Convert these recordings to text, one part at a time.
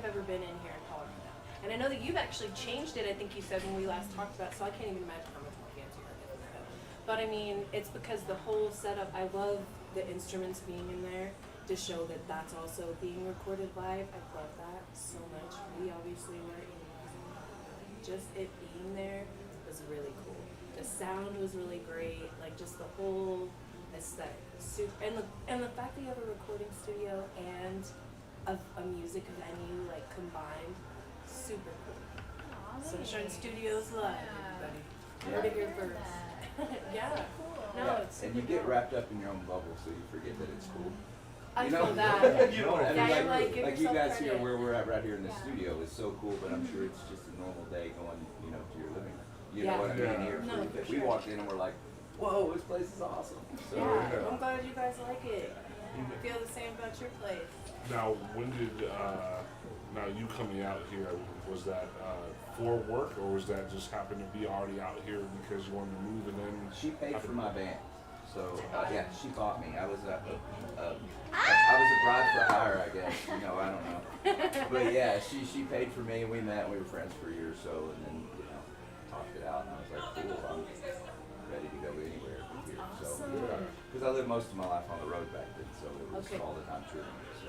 ever been in here in Colorado. And I know that you've actually changed it, I think you said when we last talked about it, so I can't even imagine how much more fancy you're getting that. But I mean, it's because the whole setup, I love the instruments being in there to show that that's also being recorded live. I love that so much. We obviously were in just it being there was really cool. The sound was really great, like just the whole aesthetic. And the fact that you have a recording studio and a music venue like combined, super cool. Sunshine Studios Live, everybody. Heard it here first. Yeah. No, yeah. it's super and you get cool. wrapped up in your own bubble, so you forget that it's cool. I You know? feel that. You know what I mean? Yeah, you're like, give like you yourself guys credit. here, where we're at right here in the studio is so cool, but I'm sure it's just a normal day going, you know, to your living room. You know what I mean? Here, No, for we sure. walked in and we're like, whoa, this place is awesome. So, Yeah, I'm glad you guys like it. I feel the same about your place. Now, when did now you coming out here, was that for work, or was that just happened to be already out here because you wanted to move and then? She paid for my band. So yeah, she bought me. I was a bride for hire, I guess. You know, I don't know. But yeah, she paid for me, and we met. And we were friends for a year or so, and then talked it out. And I was like, cool, I'm ready to go anywhere from here. So because I lived most of my life on the road back then, so it was all the time touring. So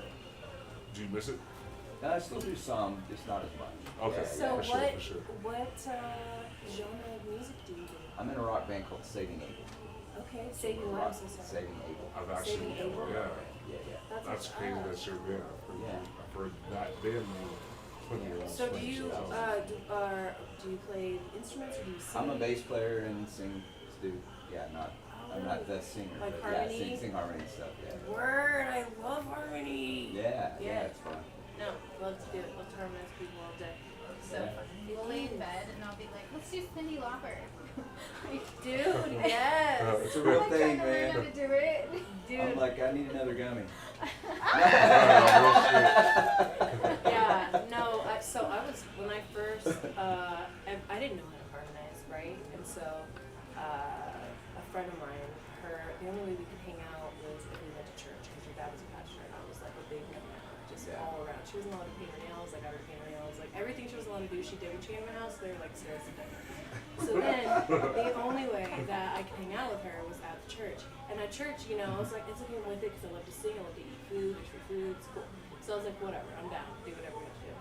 Do you miss it? I still do some, just not as much. Okay. Yeah, So yeah. for sure. what genre of music do you do? I'm in a rock band called Saving Abel. Okay, Saving Lives, I'm sorry. Saving Abel. I've actually, Saving Abel? yeah. That's awesome. crazy that you're band. I've heard that band name plenty of So do times, you so- do you play instruments or do you sing? I'm a bass player and sing, I'm not the singer, Like but harmony? sing harmony stuff, yeah. Word, I love harmony. Yeah, Yeah. it's fun. No, love to do it. Love to harmonize people all day. So Yeah. fun. We'll lay in bed and I'll be like, let's do Cindy Lauper. Dude, yes. It's a real I'm thing, trying to learn how man. to do it. Dude. I'm like, I need another gummy. Yeah, no, so I was, when I first, I didn't know how to harmonize, right? And so, a friend of mine, the only way we could hang out was if we went to church, because her dad was a pastor, and I was like a big no-no, just all around. She wasn't allowed to paint her nails, I got her to paint her nails, like everything she wasn't allowed to do, she did when she came to my house, they were like, seriously, don't. So then, the only way that I could hang out with her was at the church. And at church, I was like, it's okay, I'm with it, because I love to sing, I love to eat food, there's free food, it's cool. So I was like, whatever, I'm down, do whatever we have to do.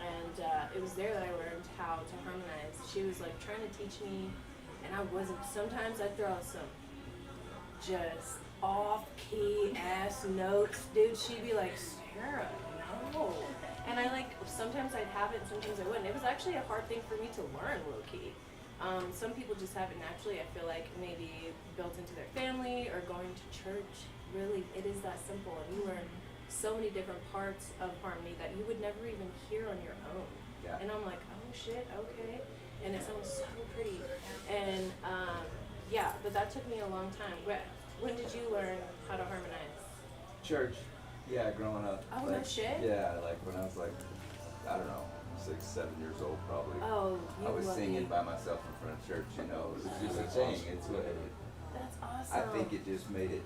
And it was there that I learned how to harmonize. She was like trying to teach me, and I wasn't. Sometimes I'd throw out some just off-key ass notes. Dude, she'd be like, Sarah, no. And I sometimes I'd have it, sometimes I wouldn't. It was actually a hard thing for me to learn low-key. Some people just have it naturally, I feel like maybe built into their family or going to church. Really, it is that simple, and you learn so many different parts of harmony that you would never even hear on your own. Yeah. And I'm like, oh shit, okay. And it sounds so pretty. And but that took me a long time. When did you learn how to harmonize? Church, yeah, growing up. Oh, no shit? Yeah, like when I was like, I don't know, 6, 7 years old probably. Oh, you I was lucky. singing by myself in front of church, It was just a thing. It's what That's awesome. I think it just made it,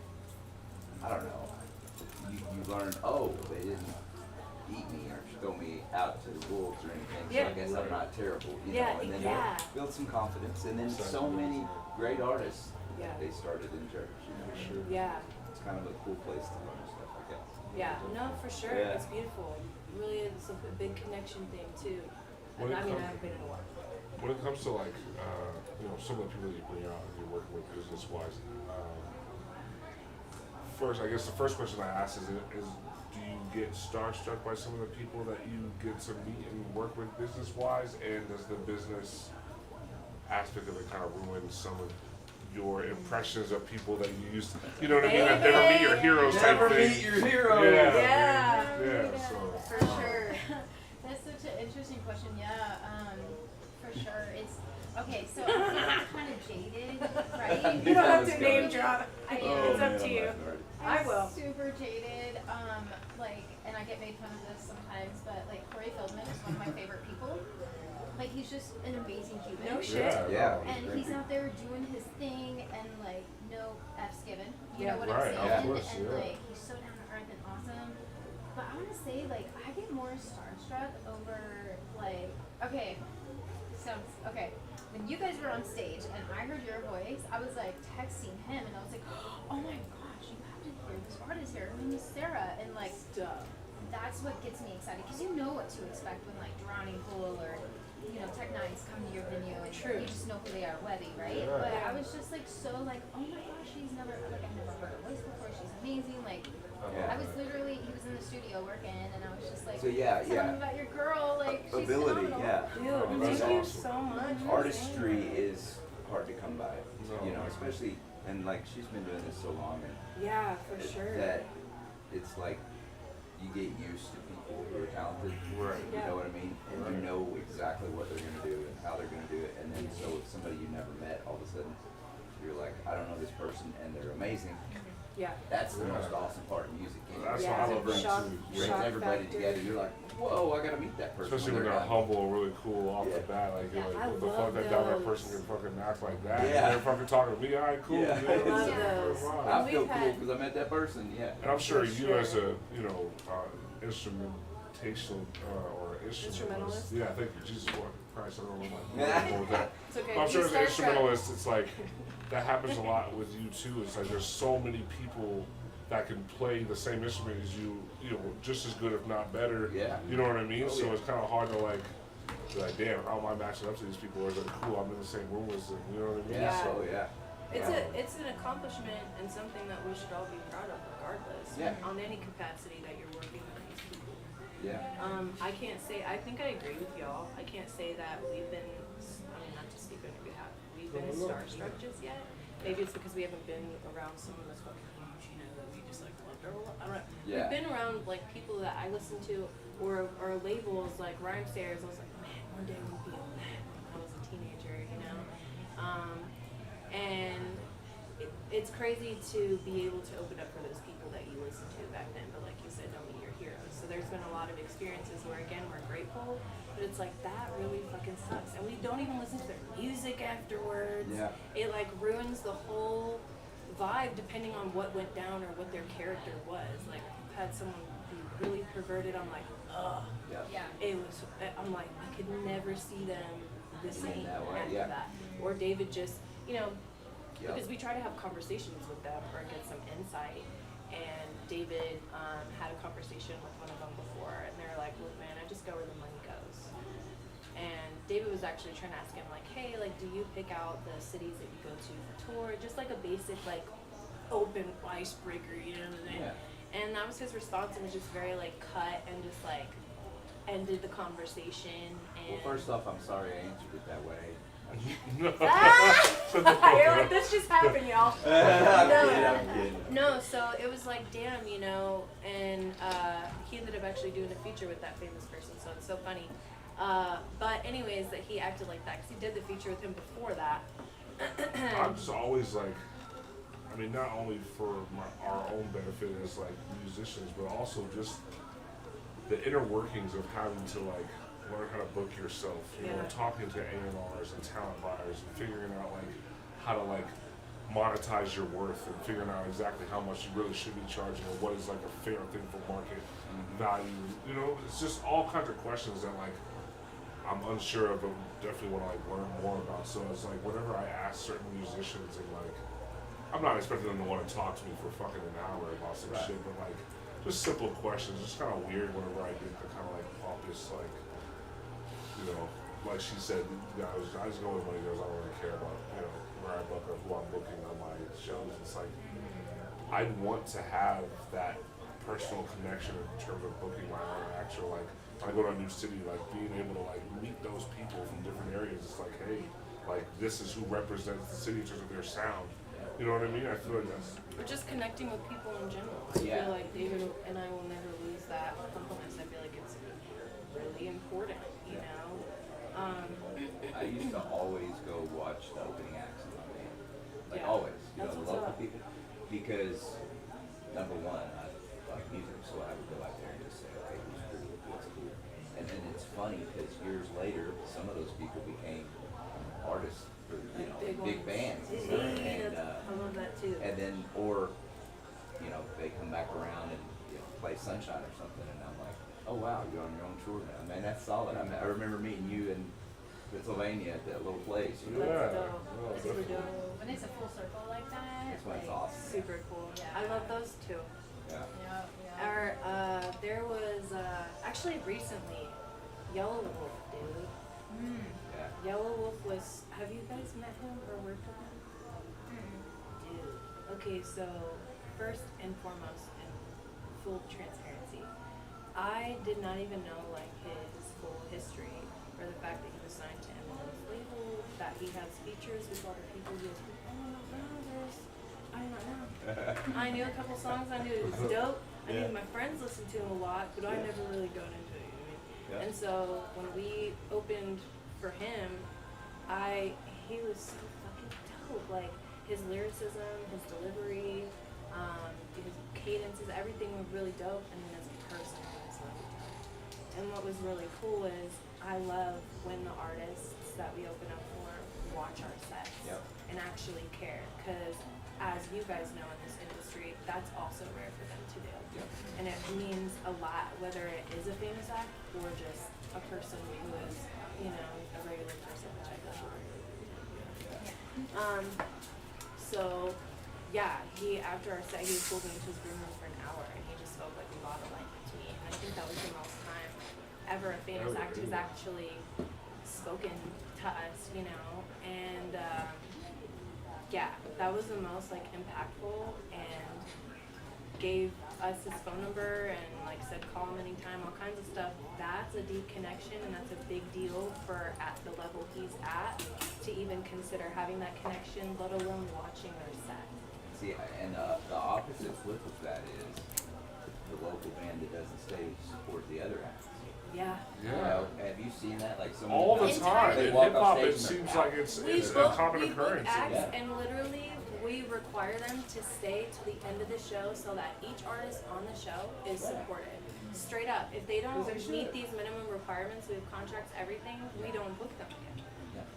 I don't know, you learn, they didn't eat me or throw me out to the wolves or anything, so I guess I'm not terrible, you know, and then build some confidence, and then so many great artists, they started in church, Sure. Yeah. It's kind of a cool place to learn stuff, I guess. Yeah, no, for sure. Yeah. It's beautiful. It really is a big connection thing, too. When And it I comes- haven't been in a while. When it comes to some of the people that you bring out and you're working with business-wise, first, I guess the first question I ask is do you get starstruck by some of the people that you get to meet and work with business-wise, and does the business aspect of it kind of ruin some of your impressions of people that you used to, you know what I mean? That never meet your heroes type Never thing. meet your heroes. Yeah, so. For sure. That's such an interesting question. Yeah, for sure. It's okay. So I'm kind of jaded, right? You don't have to name drop. I It's am. up to you. I'm I will. super jaded. And I get made fun of this sometimes, but like Corey Feldman is one of my favorite people. Like he's just an amazing human. No shit. Yeah. And he's out there doing his thing, and like no F's given. You Yeah. know what Right, I'm saying? of course, and yeah. like he's so down to earth and awesome. But I want to say like I get more starstruck starstruck over like, okay, so okay, when you guys were on stage and I heard your voice, I was like texting him and I was like, oh my gosh, you have to hear this artist here. Her name is Sarah, and like that's what gets me excited because you know what to expect when like Drowning Pool or Tech Nine's come to your venue and you just know who they are, Webby, right? Yeah. But I was just like so like, oh my gosh, I've never heard her voice before. She's amazing. Like I was literally, he was in the studio working, and I was just like, tell me about your girl, like she's ability, phenomenal. Dude, that's thank you awesome. so much. Artistry is hard to come by, No. especially, and like she's been doing this so long, and Yeah, for sure. that it's like you get used to people who are talented. Right. You know what I mean? And you know exactly what they're gonna do and how they're gonna do it. And then so if somebody you never met, all of a sudden you're like, I don't know this person, and they're amazing. Yeah. That's the most awesome part of music. That's Yeah, what I love Brings shock- everybody factor. together. You're like, whoa, I gotta meet that person. Especially when they're humble and really cool off the bat. Like, you're I like, what the love fuck, that down that those. person can fucking act like that. Yeah. And they're fucking talking to me, all right, cool. Yeah. man. I love It's those. fine. I feel We've cool had- because I met that person. Yeah. And I'm sure For you sure. as a, instrumentation or instrumentalist. Instrumentalist? Yeah, thank you. Jesus Christ, I don't know what with that. It's okay. I'm sure You as an start track. instrumentalist, it's like, that happens a lot with you too. It's like there's so many people that can play the same instrument as you, just as good if not better. Yeah. You know what I mean? Oh, So yeah. it's kind of hard to like, be like, damn, how am I matching up to these people? Or is it cool? I'm in the same room as them. You know what I mean? Yeah. Yeah. So yeah. It's an accomplishment and something that we should all be proud of, regardless. Yeah. On any capacity that you're working with these people. Yeah. I can't say. I think I agree with y'all. I can't say that we've been. I mean, not to speak on your behalf. We've been starstruck just yet. Maybe it's because we haven't been around someone that's fucking huge, that we just like loved or I don't know. Yeah. We've been around like people that I listen to or labels like Rhyme Stairs. I was like, man, one day we'll be on that when I was a teenager, and it's crazy to be able to open up for those people that you listened to back then, but like you said, don't meet your heroes. So there's been a lot of experiences where again we're grateful, but it's like that really fucking sucks, and we don't even listen to their music afterwards. Yeah. It like ruins the whole vibe depending on what went down or what their character was. Like I've had someone be really perverted. I'm like, ugh. Yeah. It was. I'm like, I could never see them the same that way, after yeah. that. Or David just, Yeah. because we try to have conversations with them or get some insight. And David had a conversation with one of them before, and they're like, look, man, I just go where the money goes. And David was actually trying to ask him, like, hey, like, do you pick out the cities that you go to for tour? Just like a basic, like, open icebreaker, you know what I'm saying? Yeah. And that was his response, and it was just very, like, cut and just, like, ended the conversation. And Well, first off, I'm sorry I answered it that way. You're like, this just happened, y'all. I'm kidding. No, so it was like, damn, and he ended up actually doing a feature with that famous person, so it's so funny. But anyways, that he acted like that, because he did the feature with him before that. I'm just always like, I mean, not only for our own benefit as like musicians, but also just the inner workings of having to like learn how to book yourself, talking to A&Rs and talent buyers and figuring out like how to like monetize your worth and figuring out exactly how much you really should be charging or what is like a fair thing for market value. It's just all kinds of questions that like I'm unsure of, but definitely want to like learn more about. So it's like whenever I ask certain musicians and like, I'm not expecting them to want to talk to me for fucking an hour about some shit, but like just simple questions. It's kind of weird whenever I get the kind of like pompous like, like she said, I just go with money goes. I don't really care about where I book or who I'm booking on my shows. It's like I'd want to have that personal connection in terms of booking my own actual like. When I go to a new city, like being able to like meet those people from different areas. It's like, hey, like this is who represents the city in terms of their sound. You know what I mean? I feel like that's. Or just connecting with people in general. I feel like David and I will never lose that component. I feel like it's really important, I used to always go watch the opening acts in my band. Like Yeah. always, That's the what's local up. people. Because number one, I like music, so I would go out there and just say, okay, who's cool, what's cool. And then it's funny because years later, some of those people became artists for big bands and stuff. And I love that too. and then or they come back around and play Sunshine or something, and I'm like, Oh wow, you're on your own tour now. Man, that's solid. I remember meeting you in Pennsylvania at that little place. You know? That's Yeah. dope. Oh, That's super definitely. dope. When it's a full circle like that, That's when it's like, awesome. Super cool. Yeah. I love those too. Yeah. Yeah. Or there was actually recently Yellow Wolf, dude. Mm. Yeah. Yellow Wolf was. Have you guys met him or worked with him? Dude. Okay, so first and foremost, in full transparency, I did not even know like his full history or the fact that he was signed to Eminem's label, that he has features with other people. He was, oh, I don't know this. I did not know. I knew a couple songs. I knew it was dope. I knew my friends listened to him a lot, but I never really got into it. You know what I mean? Yeah. And so when we opened for him, he was so fucking dope. Like his lyricism, his delivery, his cadences, everything was really dope. And then as a person, I just loved it. And what was really cool is I love when the artists that we open up for watch our sets and actually care, because as you guys know in this industry, that's also rare for them to do. And it means a lot, whether it is a famous act or just a person who is, you know, a regular person, which I feel so yeah, after our set, he pulled me into his room for an hour, and he just spoke like a lot of language to me, and I think that was the most time ever a famous act has actually spoken to us, you know, and yeah, that was the most like impactful, and gave us his phone number and like said call him anytime, all kinds of stuff. That's a deep connection, and that's a big deal for at the level he's at to even consider having that connection, let alone watching our set. See, and the opposite flip of that is the local band that doesn't stay support the other acts. Yeah. You know, have you seen that? Like so many All the times time. they In walk hip off hop, stage it and seems they're like out. it's a common We book occurrence. acts, Yeah. and literally we require them to stay to the end of the show so that each artist on the show is supported. Straight up. If they don't meet these minimum requirements, we have contracts, everything, we don't book them again.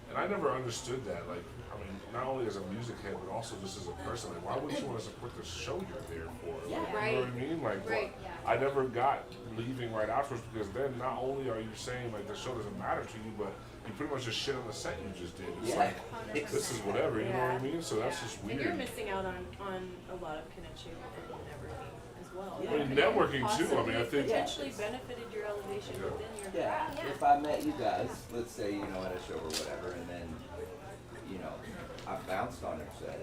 And I never understood that. Like, I mean, not only as a music head, but also just as a person. Like, why wouldn't you want to support the show you're there for? Like, Right. You know what I mean? Like, Right. I never got leaving right afterwards, because then not only are you saying like the show doesn't matter to you, but you pretty much just shit on the set you just did. It's like, this is whatever, you know what I mean? So that's just And you're weird. missing out on a lot of connection and everything as well. Yeah. I mean, networking too. I mean, I think Potentially benefited your elevation within your Yeah, craft. if I met you guys, let's say, you know, at a show or whatever, and then, you know, I bounced on your set,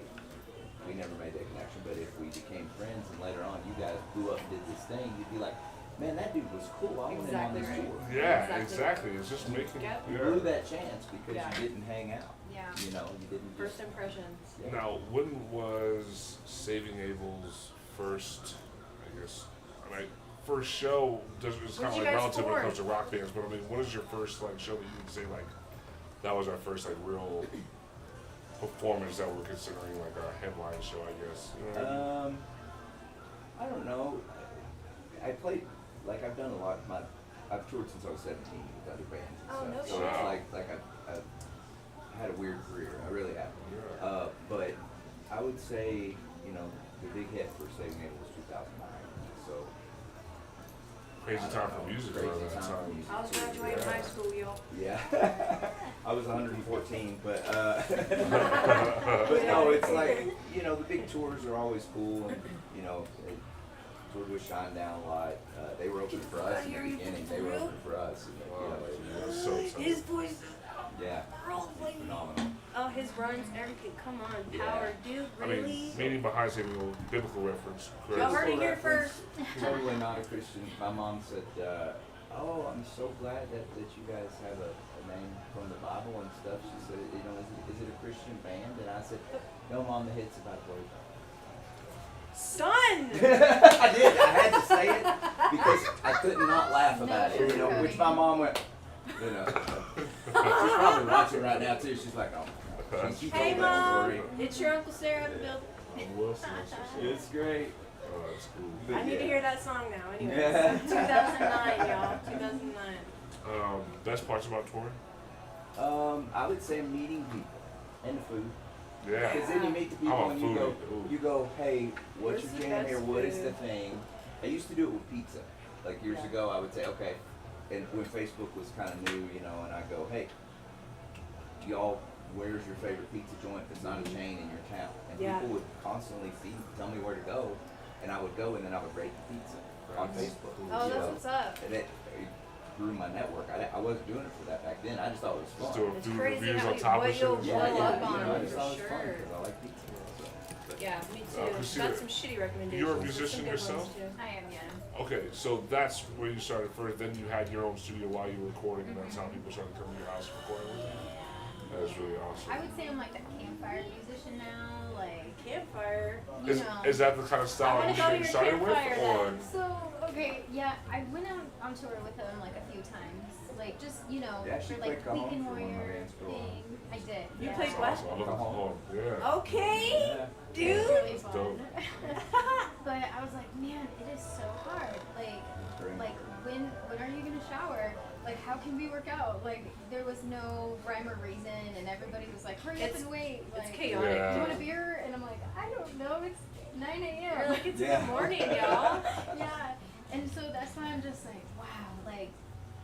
we never made that connection, but if we became friends and later on you guys blew up and did this thing, you'd be like, man, that dude was cool, I want him on Exactly this right. tour. yeah, Exactly. exactly. It's just making Yep. You yeah. blew that chance because Yeah. you didn't hang out. Yeah. You know, you didn't just, First impressions. yeah. Now, when was Saving Abel's first, I guess, I mean, first show, it's kind When'd of you like guys relative when it form? comes to rock bands, but I mean, what is your first like show that you can say like, that was our first like real performance that we're considering like our headline show, I guess. You know what I mean? I don't know. I played, like I've done a lot, I've toured since I was 17 with other bands and Oh, stuff. no So shit. it's like I've had a weird career, I really have. Yeah. But I would say, you know, the big hit for Saving Abel was 2009. So Crazy time for music crazy around that time for time. music I was too. graduating Yeah. high school, y'all. Yeah. I was 114, but but no, it's like, you know, the big tours are always cool, and you know, toured with Shinedown a lot. They were open for us in the beginning. They were open for us. And, you know, That was so exciting. His voice is yeah, phenomenal. oh, his runs, everything. Come on, power, dude, I really? mean, meaning behind Saving Abel, biblical reference. Y'all Correct? heard it here Reference, first. Totally not a Christian. My mom said, "Oh, I'm so glad that you guys have a name from the Bible and stuff." She said, "You know, is it a Christian band?" And I said, "No, Mom, the hit's about boys." Son! I did. I had to say it because I could not laugh about it. You know, which my mom went. You know, she's probably watching right now too. She's like, "Oh my God." She Hey, told that Mom! story. It's your Uncle Sarah in the building. Wilson. It's great. Oh, that's cool. But I need to yeah. hear that song now, anyways. Yeah. 2009, y'all. 2009. Best parts about touring? I would say meeting people and the food. Yeah. Because then you meet the people I'm a and foodie. you go, hey, what's Where's your the jam best here? What is the food? thing? I used to do it with pizza. Like years ago, I would say, okay, and when Facebook was kind of new, you know, and I go, hey, y'all, where's your favorite pizza joint that's not a chain in your town? And people would constantly tell me where to go, and I would go, and then I would rate the pizza on Facebook. Oh, that's what's up. And it grew my network. I wasn't doing it for that back then. I just thought it was fun. Still It's do crazy reviews how on top of you'll shit. blow up you on know, I them, just for thought it was fun sure. because I like pizza. So. Yeah, me too. Christina, Got some shitty recommendations. you're a Some musician good ones, yourself? too. I am, yeah. Okay, so that's where you started first. Then you had your own studio while you were recording, and that's how people started coming to your house and recording with you. That is really awesome. I would say I'm like the campfire musician now, like, Campfire. you know. Is that the kind of style I you wanna go to should your started with, campfire or? then. So, okay, yeah, I went out on tour with them like a few times. Like, just, you know, Yeah, she for like played Cajon Weekend for one of my Warrior bands for a while. thing. I did. You yeah. played That's what? awesome. I love the Cajon. Yeah. Okay, Yeah. It dude. was really That's fun. dope. But I was like, man, it is so hard. Like when are you gonna shower? Like, how can we work out? Like, there was no rhyme or reason, and everybody was like, hurry up It's- and wait. It's Like, chaotic. Yeah. do you want a beer? And I'm like, I don't know. It's 9 You're a.m. like, it's in Yeah. the morning, y'all. Yeah. And so that's why I'm just like, wow. Like,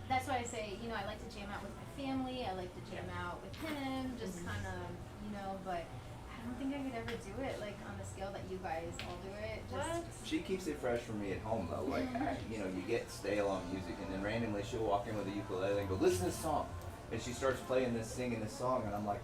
that's why I say, you know, I like to jam out with my family. I like to jam out with him. Just kind of, you know, but I don't think I could ever do it like on the scale that you guys all do it. Just, What? She keeps it fresh for me at home though. Like, you know, you get stale on music, and then randomly she'll walk in with a ukulele and go, "Listen to this song," and she starts singing this song, and I'm like,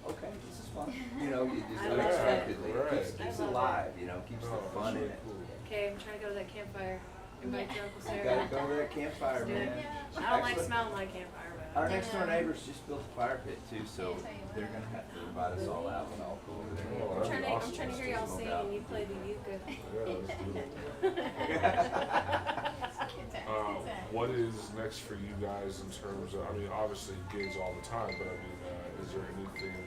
"Okay, this is fun." You know, you just I love unexpectedly it. keeps I it love alive. You know, keeps No, the that's fun in really it. cool. Okay, I'm trying to go to that campfire. Invite your Uncle You Sarah. gotta go to that campfire, Let's do it. man. Yeah. I don't like Excellent. smelling like campfire, but Our next door neighbors just built a fire pit too, so Can't tell you they're what. gonna have to invite us all out and I'll go over there. Oh, I'm trying to, awesome. I'm trying to hear y'all sing and you play the uke. Yeah, let's do it. Good times, good times. What is next for you guys in terms of, I mean, obviously gigs all the time, but I mean, is there anything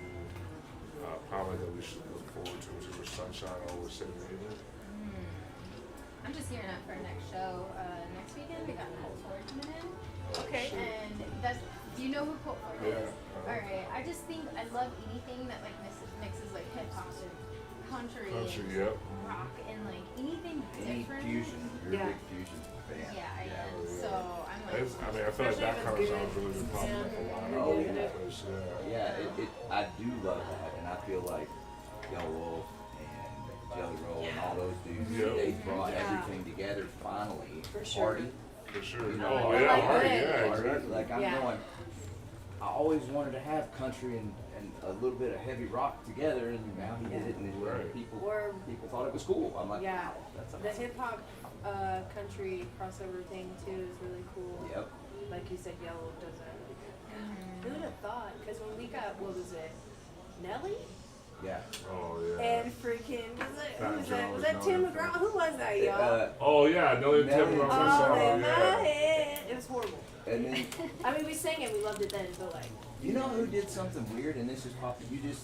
probably that we should look forward to in terms of Sunshine or with City Meeting? I'm just gearing up for our next show. Next weekend we got Colt Ford coming in. Okay. And that's, do you know who Colt Ford is? Yeah. Alright, I just think I love anything that like mixes like hip hop and country, Country, and yep. rock and like anything Any different. fusion, you're Yeah. a big fusion fan. Yeah, I am. yeah. So I'm like, I mean, I feel like that kind of sounds really good, probably like a lot of Oh, over yeah. the place, yeah. I do love that, and I feel like Yellow Wolf and Jelly Roll and all those dudes, Yeah. they brought Yeah. everything together finally. For sure. Party, For sure. You know, Oh, I yeah, like right, it. yeah, Party. exactly. Like I'm Yeah. going. I always wanted to have country and a little bit of heavy rock together, and now he did it, and Right. people Or thought it was cool. I'm like, yeah, wow, that's the awesome. hip hop country crossover thing too is really cool. Yep. Like you said, Yellow does it. Who would have thought? Because when we got, what was it, Nelly? Yeah. Oh, yeah. And freaking, who was that? Was Fat that Joe Tim was McGraw? Who was that, y'all? Oh, yeah, Nelly and Tim Nelly. were on that Oh, song, in my yeah. head. It was horrible. And then I mean, we sang it, we loved it then, but like, you know who did something weird, and this just popped. You just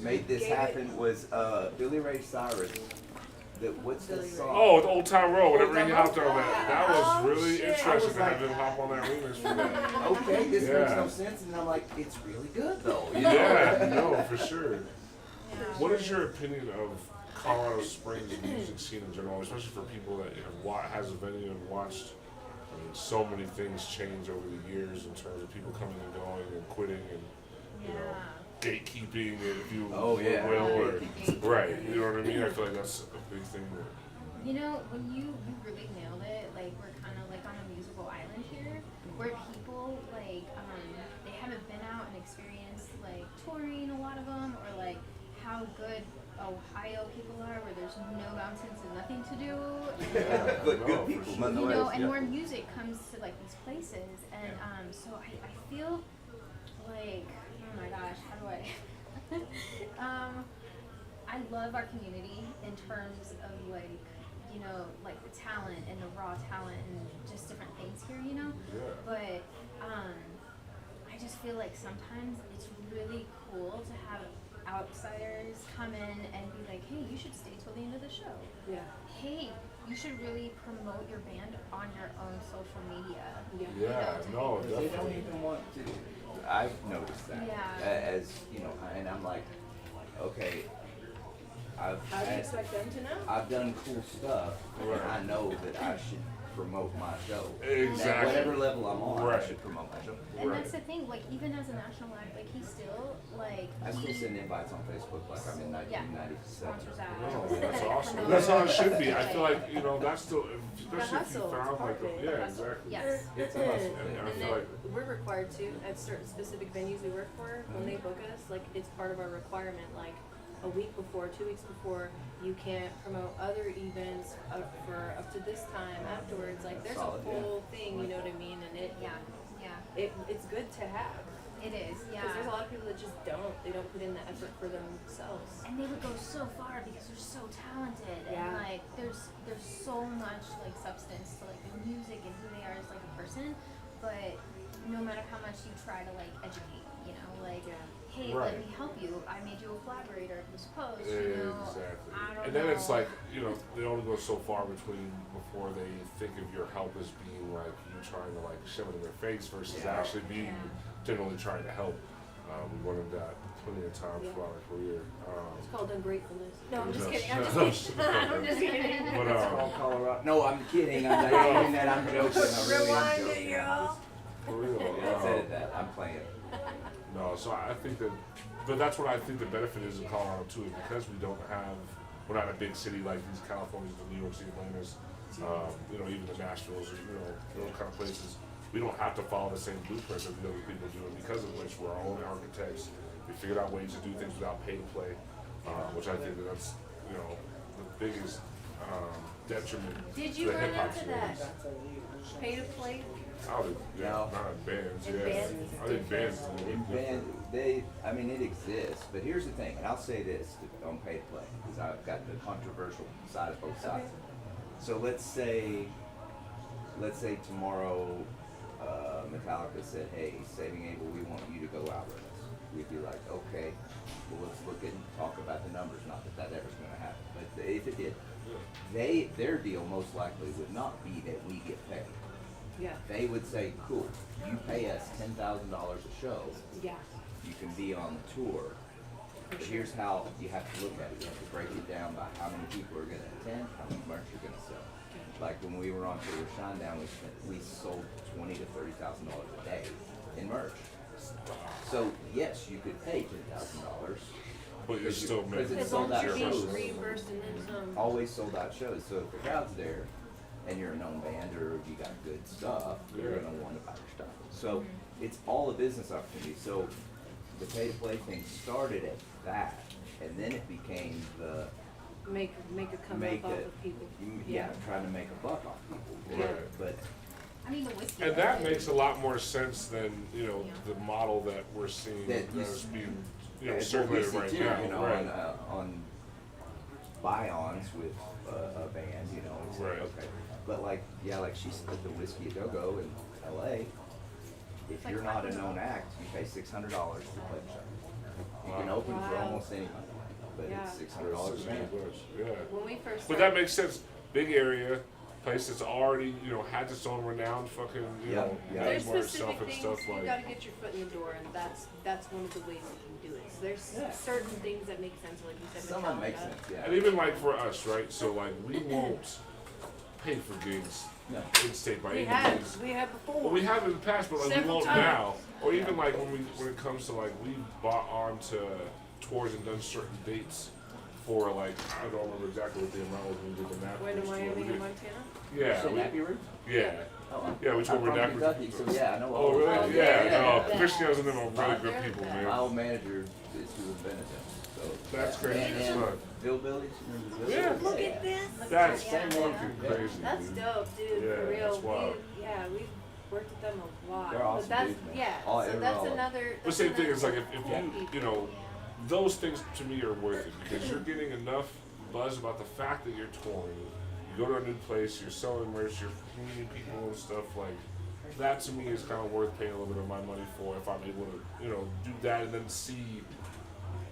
made this Gave it- happen. Was Billy Ray Cyrus? What's Billy this Ray. song? Oh, Old Town Road, whenever Old he Town hopped on Road. that. That was Oh, really shit. interesting I was to have like- him hop on that remix for that. Okay, this makes Yeah. no sense, and I'm like, it's really good though. You Yeah, know? no, for sure. What is your opinion of Colorado Springs music scene in general, especially for people that has a venue and watched so many things change over the years in terms of people coming and going and quitting and you know gatekeeping, if you Oh, yeah. will, or Gatekeeping. right, you know what I mean? I feel like that's a big thing. you know, when you really nailed it, like we're kind of like on a musical island here, where people like they haven't been out and experienced like touring, a lot of them, or like how good Ohio people are, where there's no mountains and nothing to do. And, But No, good for people, sure. you nonetheless. know, and yeah. where music comes to like these places, and so I feel like, oh my gosh, how do I I love our community in terms of like, you know, like the talent and the raw talent and just different things here, you know. Yeah. But I just feel like sometimes it's really cool to have outsiders come in and be like, hey, you should stay till the end of the show. yeah. Hey, you should really promote your band on your own social media. Yeah, no, They don't definitely. even want to. I've noticed that. Yeah. As you know, and I'm like, okay, How do you expect them to know? I've done cool stuff, Right. and I know that I should promote my show. Exactly. At whatever level I'm on, Right. I should promote my show. And that's the thing, like even as a national act, like he's still like I still send invites on Facebook like I'm in 1997. sponsors ads. No, that's awesome. That's how it should be. I feel like, you know, that's still, especially if you hustle, it's found part like, of it. yeah, The hustle. exactly. Yes. It's a hustle. And I And feel then like, we're required to, at certain specific venues we work for, when they book us, like, it's part of our requirement, like, a week before, 2 weeks before, you can't promote other events for up to this time afterwards, like, there's Solid, a whole thing, you know what I mean, and it's good to have. It is, yeah. Because there's a lot of people that just they don't put in the effort for themselves. And they would go so far because they're so talented and Yeah. like there's so much like substance to like their music and who they are as like a person, but no matter how much you try to like educate, you know, like hey, Right. let me help you. I made you a collaborator of this post, you know. exactly. I don't And then know. it's like, you know, they only go so far before they think of your help as being like you trying to like shove it in their face versus Yeah. actually being genuinely trying to help. We learned that plenty of times Yeah. throughout our career. It's called ungratefulness. No, I'm just No. kidding. I'm just kidding. I'm just kidding. But All Colorado. No, I'm kidding. I'm not doing that. I'm joking. I really am Rewind it, joking. y'all. for real. Let's edit that. I'm playing. No, so I think that, but that's what I think the benefit is in Colorado too, is because we're not a big city like these Californias, the New York City, Atlantas, you know, even the Nashvilles, or, you know, those kind of places. We don't have to follow the same blueprint that the other people do, and because of which we're our own architects. We figured out ways to do things without pay to play, which I think that's, you know, the biggest detriment Did to you the run hip hop into scene. that? Pay to play? I did, yeah, No. not in bands, In yeah. bands? I think bands is a little In bit different. band, I mean, it exists, but here's the thing, and I'll say this on pay to play, because I've got the controversial side of both sides. So let's say tomorrow, Metallica said, hey, Saving Abel, we want you to go out with us. We'd be like, okay, well, let's look and talk about the numbers, not that that ever's gonna happen, but if it did, their deal most likely would not be that we get paid. Yeah. They would say, cool, you pay us $10,000 a show, Yeah. you can be on the tour. But here's how you have to look at it. You have to break it down by how many people are going to attend, how much merch you're going to sell. Like when we were on tour with Shinedown, we sold $20,000 to $30,000 a day in merch. So yes, you could pay $10,000. But you're still because making it's As long sold as out you're being shows. reimbursed and then some. Always sold out shows. So if the crowd's there and you're a known band or if you got good stuff, you're Yeah. going to want to buy your stuff. So it's all a business opportunity. So the pay to play thing started at that, and then it became the Make a come make up off it, of people. yeah, trying to make a buck off people. Right. But I mean the whiskey. And that makes a lot more sense than, you know, the model that we're seeing That you that's being, you know, it's what we circulated see right too, now. you know, Right. on buy-ons with a band, you know, it's like, Right. okay. But like, yeah, like she said, the Whiskey a Go-Go in LA, if like you're not a $500. known act, you pay $600 to play the show. You can Wow. open for Wow. almost anybody, but Yeah. it's $600 a band. Yeah. When we first But that makes sense. Big area, place that's already, you know, had its own renowned fucking, you Yeah, know, yeah. there's name for specific itself and things stuff you like. gotta get your foot in the door, and that's one of the ways you can do it. So there's Yeah. certain things that make sense, like you said. Some of them make Metallica. sense, yeah. And even like for us, right? So like we won't pay for gigs No. in state by We any have means. before. Well, we have in the past, but like we Several won't times. now. Or even like when it comes to like we bought onto tours and done certain dates for like I don't remember exactly what the amount was when we did the Nashville When in tour. Miami We and did- Montana. Yeah, So we- Nappy Roots? yeah, Oh, yeah. We toured I'm with from Nashville. Kentucky, so yeah, I know Oh all really? about Oh, it. Yeah. yeah, No, yeah. Christiana's and them are really They're good the people, best. man. My old manager is who invented them, so. That's yeah. crazy as And fuck. Hillbillies, remember the Yeah. Hillbillies? Look at this. That's Same fucking one. crazy. That's dude. dope, dude. Yeah, for real. that's wild. We've worked with them a lot. They're awesome but that's dudes, man. yeah. All- So they're that's all- another. The same thing is like if Yeah. you know, those things to me are worth it because you're getting enough buzz about the fact that you're touring. You go to a new place, you're selling merch, you're meeting people and stuff like that. To me is kind of worth paying a little bit of my money for if I'm able to, you know, do that and then see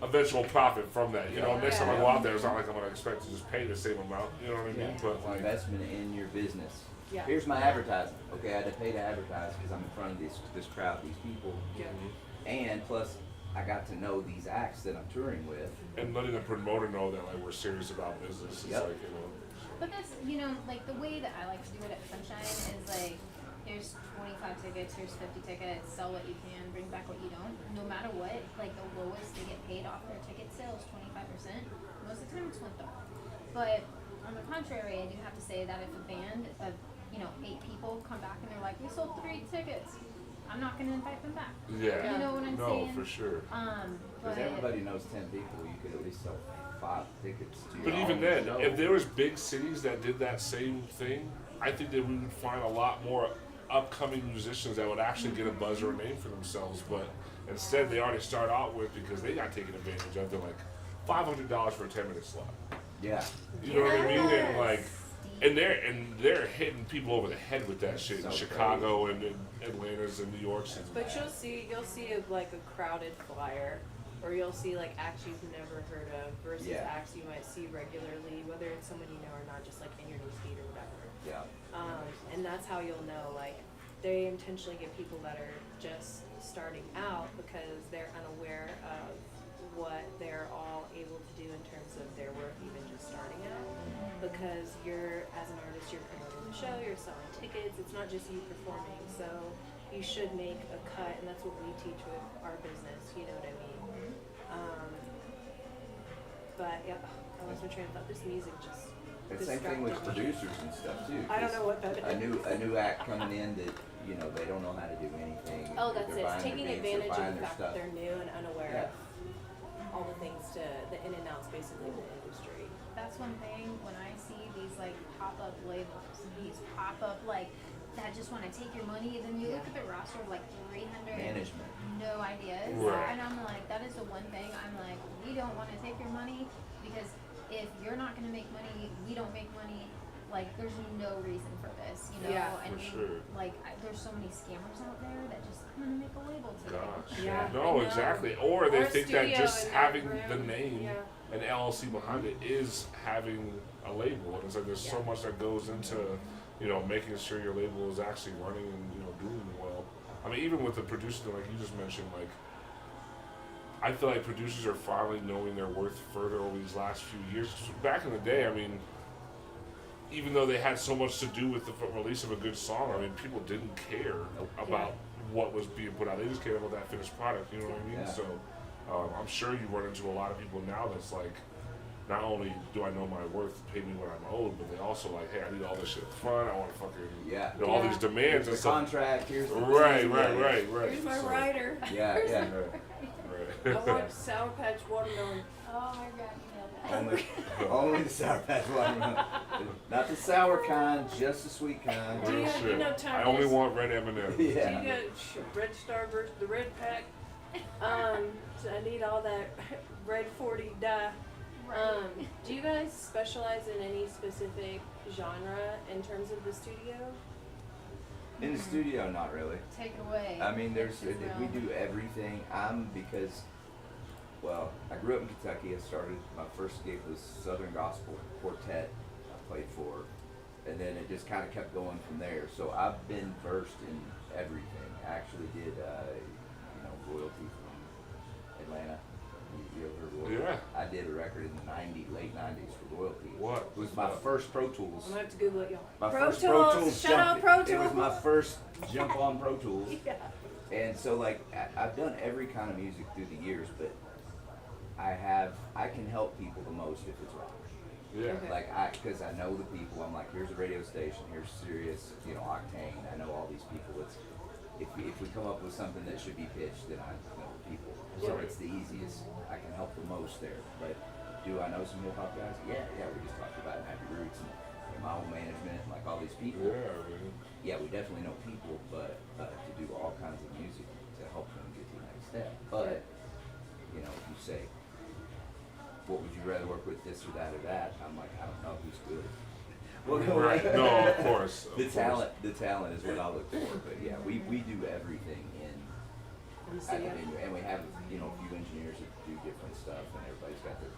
eventual profit from that. You know, next time I go out there, it's not like I'm gonna expect to just pay the same amount. You know what I mean? Yeah. But like, Investment in your business. Yeah. Here's my advertising. Okay, I had to pay to advertise because I'm in front of this crowd, these people, Yeah. and plus I got to know these acts that I'm touring with. and letting the promoter know that like we're serious about business is Yep. like, you know. So. But that's, you know, like the way that I like to do it at Sunshine is like, here's 25 tickets, here's 50 tickets, sell what you can, bring back what you don't. No matter what, like the lowest they get paid off their ticket sale is 25%. Most of the time it's $1. But on the contrary, I do have to say that if a band of, you know, 8 people come back and they're like, we sold 3 tickets, I'm not going to invite them back. Yeah. You know what I'm saying? No, for sure. Because everybody knows 10 people, you could at least sell 5 tickets to But your even own then, show. if there was big cities that did that same thing, I think that we would find a lot more upcoming musicians that would actually get a buzz or a name for themselves. But instead, they already start out with, because they got taken advantage of, they're like $500 for a 10-minute slot. Yeah. You know what I mean? And Yes. like, and they're hitting people over the head with that shit in So Chicago and in Atlanta's and New York's. And But you'll see like a crowded flyer, or you'll see like acts you've never heard of versus Yeah. acts you might see regularly, whether it's someone you know or not, just like in your newsfeed or whatever. Yeah. And that's how you'll know, like, they intentionally get people that are just starting out because they're unaware of what they're all able to do in terms of their work, even just starting out. Because you're, as an artist, you're promoting the show, you're selling tickets, it's not just you performing, so you should make a cut, and that's what we teach with our business, you know what I mean? But, yeah, I lost my train of thought, this music just The same thing with distracted me. producers and stuff too. I don't 'cause know what that is. A new act coming in that, you know, they don't know how to do anything. Oh, that's They're it. It's buying taking their beats, they're advantage of buying the their fact stuff. that they're new and unaware Yeah. of all the things the in and outs basically of the industry. That's one thing when I see these like pop-up labels, these pop-up like that just want to take your money, then you look at the roster of like 300 Management. no ideas, Right. and I'm like, that is the one thing I'm like, we don't want to take your money because if you're not going to make money, we don't make money. Like, there's no reason for this, you know. Yeah. And For sure. like, there's so many scammers out there that just I'm gonna make a label today. Gosh. Yeah, I No, know. exactly. Or they Or a think that studio just in that having room. the name Yeah. and LLC behind it is having a label. And it's like there's so Yeah. much that goes into, you know, making sure your label is actually running and, you know, doing well. I mean, even with the producer, like you just mentioned, like, I feel like producers are finally knowing their worth further over these last few years. Back in the day, I mean, even though they had so much to do with the release of a good song, I mean, people didn't care about what was being put out. They just cared about that finished product, you know what I mean? Yeah. So I'm sure you run into a lot of people now that's like, not only do I know my worth, pay me what I'm owed, but they also like, hey, I need all this shit up front. I want to fucking, Yeah. you know, all Yeah. these demands Here's and the stuff. contract, here's the Right, thing, right, yeah. right, right. Here's my So- rider. Yeah, yeah. Right. I want Sour Patch watermelon. Oh my god, you nailed that. Only the Sour Patch watermelon. Not the sour kind, just the sweet kind. Do you- Real shit. know, Tom, I only there's- want red M&M's. Do Yeah. you got Red Star versus the Red Pack? So I need all that Red 40 dye. Do you guys specialize in any specific genre in terms of the studio? In the studio, not really. Take it away. I mean, there's It's we real. do everything. Because, well, I grew up in Kentucky. I started my first gig was Southern Gospel Quartet. I played for, and then it just kind of kept going from there. So I've been versed in everything. I actually did, royalty from Atlanta. You ever heard royalty? Yeah. I did a record in the late '90s for royalty. What? It was my first Pro Tools. I'm gonna have to Google it, y'all. My Pro first Tools. Pro Tools Shout jump. out Pro It was my Tools. first jump on Pro Tools. Yeah. And so, like, I've done every kind of music through the years, but I can help people the most if it's rock. Yeah. Okay. Like, because I know the people. I'm like, here's a radio station, here's Sirius, Octane. I know all these people. If we come up with something that should be pitched, then I know the people. So Right. it's the easiest. I can help the most there. But do I know some hip hop guys? Yeah. We just talked about Happy Roots and my own management, and like all these people. Yeah, man. Yeah, we definitely know people, but to do all kinds of music to help them get to the next step. But, if you say, what would you rather work with, this or that? I'm like, I don't know who's good. Right. No, of course. The talent is what I look for. But yeah, we do everything in In the studio. academia, and we have, a few engineers that do different stuff, and everybody's got their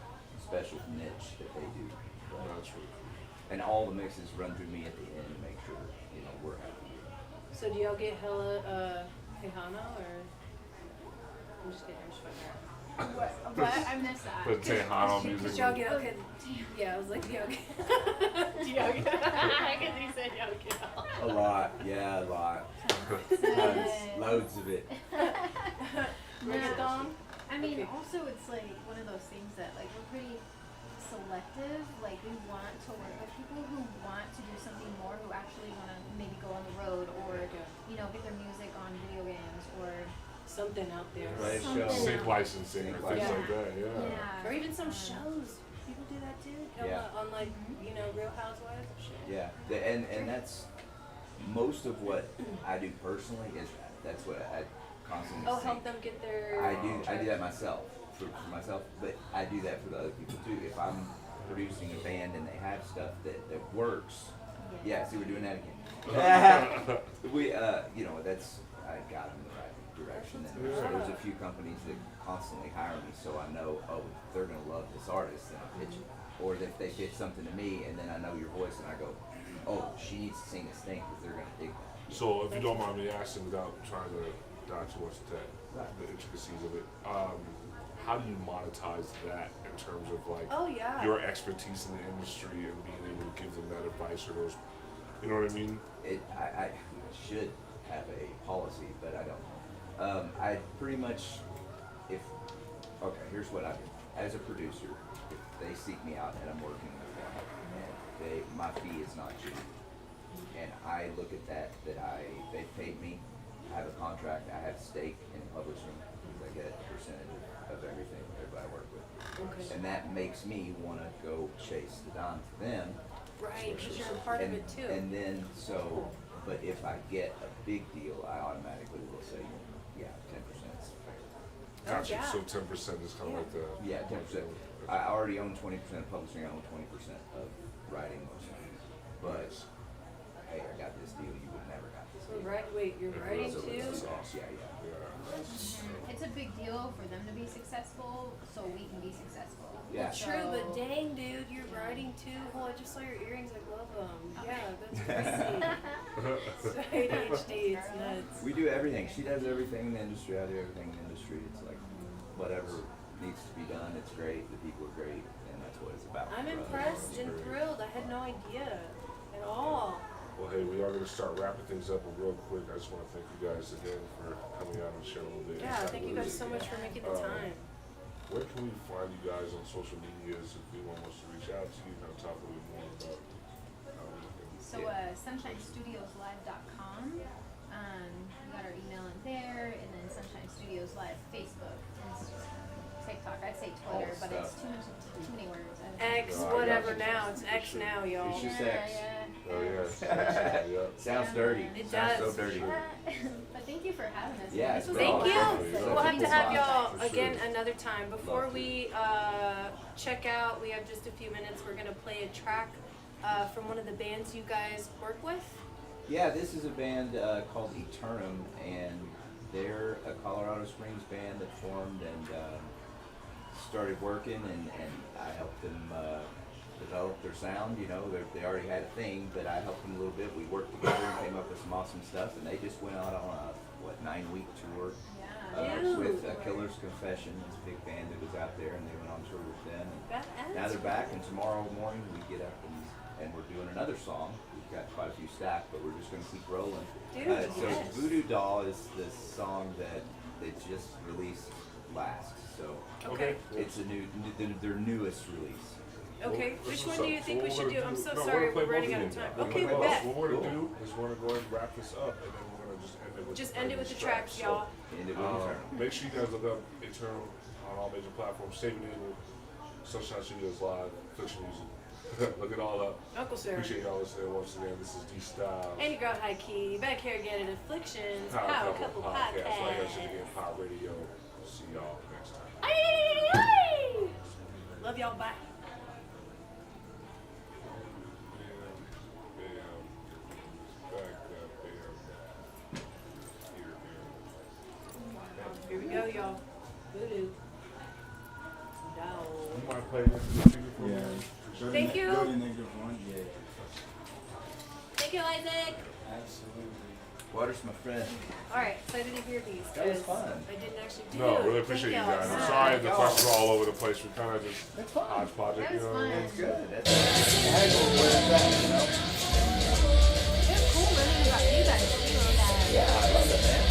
special niche that they do. But- That's true. and all the mixes run through me at the end to make sure, we're happy. So do y'all get hella Tejano or? I'm just kidding. I'm just fucking around. What? I missed that. The Tejano music. Did y'all get okay? Yeah, I was like, yo, did y'all get because he said y'all get A lot, yeah, a lot. Tons, loads of it. Reggaeton? I mean, Okay. also it's like one of those things that like we're pretty selective. Like we want to work with people who want to do something more, who actually want to maybe go on the road or get their music on video games or Something out there. Right, something show. Sync else. licensing or things Yeah. like that, yeah. Yeah. Or even some shows. People do that too. Yeah. On like, Real Housewives and shit. Yeah, and that's most of what I do personally is that's what I constantly Oh, see. help them get their. I do that myself for myself, but I do that for the other people too. If I'm producing a band and they have stuff that works, yeah. See, we're doing that again. We that's I got them the right direction. And there's a few companies that constantly hire me, so I know they're gonna love this artist, and I pitch it. Or if they pitch something to me, and then I know your voice, and I go, oh, she needs to sing this thing because they're gonna dig that. So if you don't mind me asking, without trying to dive too much into the intricacies of it, how do you monetize that in terms of like Oh yeah. your expertise in the industry and being able to give them that advice or those, you know what I mean? I should have a policy, but I don't. I pretty much, here's what I do. As a producer, if they seek me out and I'm working with them, and my fee is not cheap, and I look at that they paid me, I have a contract, I have stake in publishing, because I get a percentage of everything with everybody I work with. Okay. And that makes me want to go chase the dime for them. Right, because you're a part of it too. And then, but if I get a big deal, I automatically will say, yeah, 10% is fair. Gotcha. yeah. So 10% is kind of like the. Yeah, 10%. I already own 20% of publishing, I own 20% of writing most things. But, hey, I got this deal, you would never got this deal. Right, wait, you're writing So too? it's awesome. Yeah. It's a big deal for them to be successful, so we can be successful. Yeah. True, but So- dang, dude, you're writing too. Oh, I just saw your earrings. I love them. Yeah, that's crazy. It's ADHD. It's nuts. We do everything. She does everything in the industry, I do everything in the industry. It's like, whatever needs to be done, it's great, the people are great, and that's what it's about. I'm for us. impressed and thrilled. I had no idea at all. Well, hey, we are going to start wrapping things up, but real quick, I just want to thank you guys again for coming out and sharing a little bit. Yeah, insight thank you with guys us. so much for making the time. Where can we find you guys on social medias if anyone wants to reach out to you and talk a little bit more about So sunshinestudioslive.com. We got our email in there, and then Sunshine Studios Live, Facebook, Instagram, TikTok. I'd say Twitter, but it's too many words. X, whatever now. It's X now, y'all. It's just X. Oh, yes. Yeah. Sounds dirty. It Sounds does. so dirty. But thank you for having us. Yeah, This it's was been Thank awesome. you. Yeah. We'll have to have y'all For again sure. another time. Before Love to. we check out, we have just a few minutes. We're gonna play a track from one of the bands you guys work with. Yeah, this is a band called Eternum, and they're a Colorado Springs band that formed and started working, and I helped them develop their sound. They already had a thing, but I helped them a little bit. We worked together and came up with some awesome stuff, and they just went out on a 9-week tour with Killer's Confession. It's a big band that was out there, and they went on tour with them. And now they're back, and tomorrow morning we get up and we're doing another song. We've got quite a few stacked, but we're just going to keep rolling. Dude, So yes. Voodoo Doll is the song that they just released last. So Okay. it's their newest release. Okay. Well, Which this one is do you so think we what should we're do? gonna I'm so no, sorry. gonna We're play running both out of of them. time. We're Okay, gonna we play bet. both. What we're Cool. going to do is we're going to go ahead and wrap this up, and then we're going to just end it with Just the end it with the previous tracks, track. y'all. And it will be Eternum. Make sure you guys look up Eternal on all major platforms. Save it in Sunshine Studios Live, Affliction Music. Look it all up. Uncle Sir. Appreciate y'all listening once again. This is D Styles. And your girl High Key. Back here again at Afflictions. Power Power Couple Couple Podcast. Like I said Podcast. again, Power Radio. See y'all next time. Ay! Love y'all. Bye. Here we go, y'all. Voodoo. Doll. You want to play this music for me? Yeah. Thank you. Go to the next one. Yeah. Thank you, Isaac. Absolutely. Water's my friend. Alright, excited to hear these. That was 'cause fun. I didn't actually do. No, really appreciate you guys. I'm sorry the questions are all over the place. We kind of just That's fun. hodgepodge it, That you was know what I mean? fun. It's good. That's haggle where it's at, you know? It's cool learning about you guys too. That Yeah, I love it, man.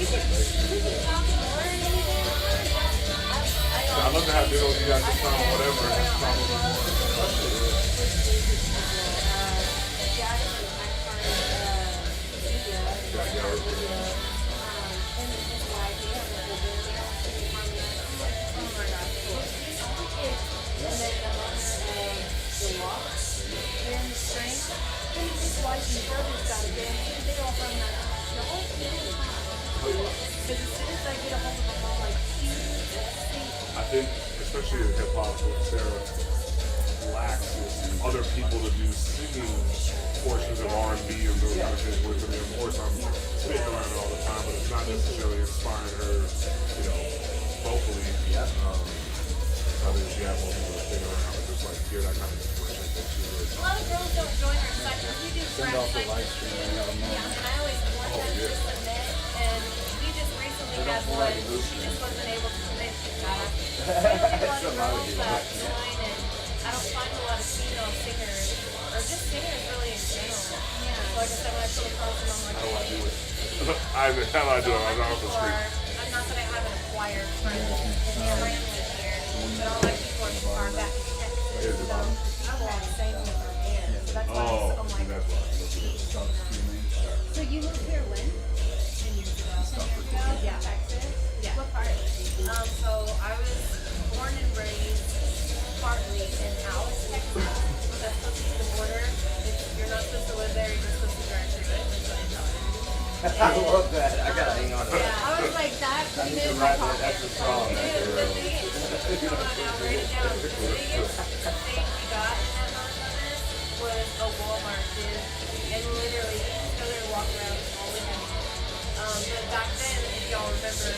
we could talk more and anything. I'd love to have dinner with you guys sometime or whatever. That's probably more. I think, especially in hip hop, what Sarah lacks is other people to do singing portions of R&B and those kind of things with. I mean, of course, I'm spitting around it all the time, but it's not necessarily inspiring her, you know, vocally. I think she has more people to sing around and just like hear that kind of inspiration. I think she really. A lot of girls don't join our sections. We do Send off the live sections. stream. Yeah, and I always want them to submit, and we just recently had one. She just wasn't able to submit. She's got it. We have a lot of girls that join, and I don't find a lot of female singers, or just singers really in general. Yeah. So like I said, when I come across them, I'm like, How do I do it? How do I do it? I'm not off the street. I'm not that I haven't acquired friends in the language here, but all my people are far back in Texas. Here's the So bottom. I want to sing with her hands. So that's why Oh, I'm see, like, that's why. so you moved here when? 10 years ago. 10 years ago? Yeah. Texas? Yeah. What part? So I was born and raised partly in Alice, Texas. That's supposed to be the border. You're not supposed to live there, you're just supposed to drive through it. That's what I tell I love that. I gotta hang on to that. I was like, that I need made to my write that. pocket. That's a song. Dude, the biggest, come on now, write it down. The biggest thing we got in that nonsense was a Walmart, dude. And literally, you just go there and walk around, it's all we had. But back then, if y'all remember,